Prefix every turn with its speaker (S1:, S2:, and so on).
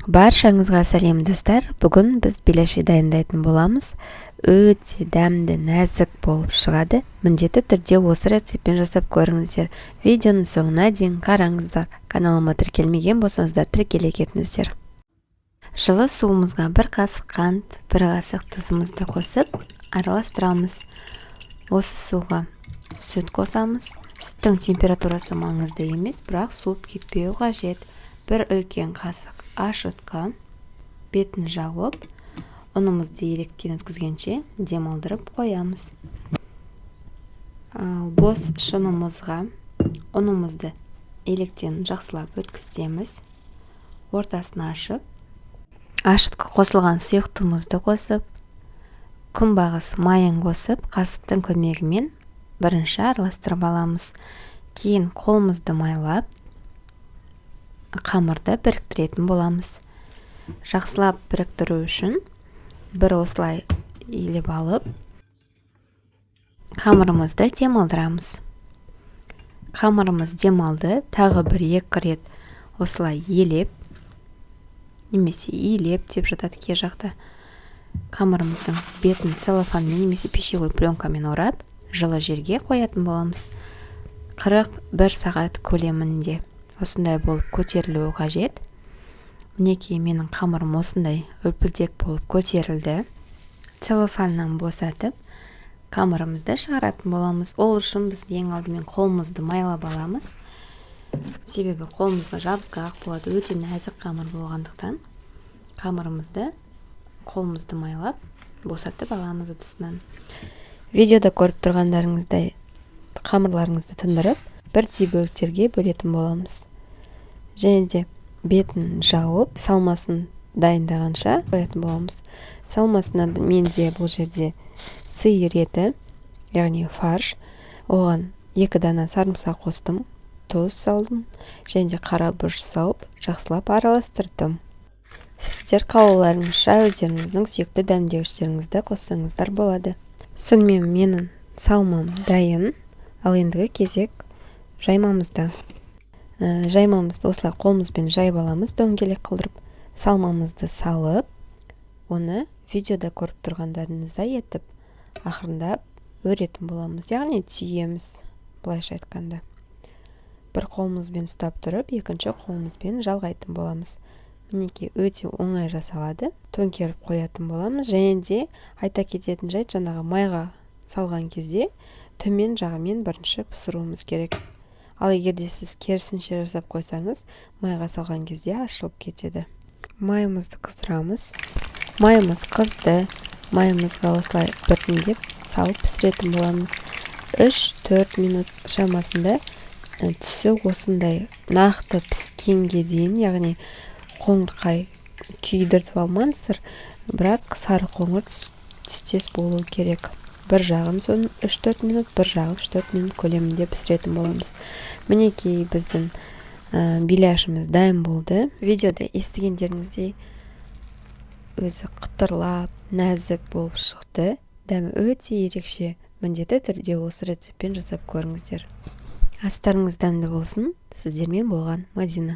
S1: Баршаңызға сәлем достар. Бүгін біз беляши дайындайтын боламыз. Өте дәмді, нәзік болып шығады. Міндетті түрде осы рецептпен жасап көріңіздер. Видеоның соңына дейін қараңыздар. Каналыма тіркелмеген болсаңыздар тіркеле кетіңіздер. Жылы суымызға 1 қасық қант, 1 қасық тұзымызды қосып араластырамыз. Осы суға сүт қосамыз. Сүттің температурасы маңызды емес, бірақ суып кетпеуі қажет. 1 үлкен қасық ашытқа, бетін жауып, ұнымызды електен өткізгенше демалдырып қоямыз. Ал бос шынымызға ұнымызды електен жақсылап өткіземіз. Ортасын ашып, ашытқа қосылған сұйықтығымызды қосып, күнбағыс майын қосып, қасықтың көмегімен бірінші араластырып аламыз. Кейін қолымызды майлап, қамырды біріктіретін боламыз. Жақсылап біріктіру үшін бір осылай елеп алып, қамырымызды демалдырамыз. Қамырымыз демалды, тағы 1-2 рет осылай елеп, немесе иілеп деп жатады кей жақта. Қамырымыздың бетін целлофанмен немесе пищевой пленкамен орап, жылы жерге қоятын боламыз. 41 сағат көлемінде осындай болып көтерілуі қажет. Мінекей менің қамырым осындай үлпілдек болып көтерілді. Целлофаннан босатып, қамырымызды шығаратын боламыз. Ол үшін біз ең алдымен қолымызды майлап аламыз. Себебі қолымызға жабысқақ болады, өте нәзік қамыр болғандықтан. Қамырымызды қолымызды майлап босатып аламыз ыдысынан. Видеода көріп тұрғандарыңыздай қамырларыңызды тындырып, бірдей бөліктерге бөлетін боламыз. Және де бетін жауып, салмасын дайындағанша қоятын боламыз. Салмасына менде бұл жерде сиыр еті, яғни фарш. Оған 2 дана сарымсақ қостым, тұз салдым, және де қара бұрыш сауып, жақсылап араластырдым. Сіздер қалауларыңызша өздеріңіздің сүйікті дәмдеуіштеріңізді қоссаңыздар болады. Сонымен менің салмам дайын. Ал ендігі кезек жаймамызда. Жаймамызды осылай қолымызбен жайып аламыз, дөңгелек қылдырып. Салмамызды салып, оны видеода көріп тұрғандарыңыздай етіп, ақырындап өретін боламыз. Яғни түйеміз, былайша айтқанда. Бір қолымызбен ұстап тұрып, екінші қолымызбен жалғайтын боламыз. Мінекей өте оңай жасалады. Төңкеріп қоятын боламыз. Және де айта кететін жайт, жаңағы майға салған кезде төмен жағымен бірінші пісіруіміз керек. Ал егерде сіз керісінше жасап қойсаңыз, майға салған кезде ашылып кетеді. Майымызды қыздырамыз. Майымыз қызды. Майымызға осылай біртіндеп салып пісіретін боламыз. 3-4 минут шамасында түсі осындай нақты піскенге дейін, яғни қоңырқай күйдіртіп алмаңыздар, бірақ сары қоңыр түстес болуы керек. Бір жағын соң 3-4 минут, бір жағын 3-4 минут көлемінде пісіретін боламыз. Мінекей біздің беляшымыз дайын болды. Видеода естігендеріңіздей өзі қытырлап, нәзік болып шықты. Дәмі өте ерекше. Міндетті түрде осы рецептпен жасап көріңіздер. Астарыңыз дәмді болсын. Сіздермен болған Мадина.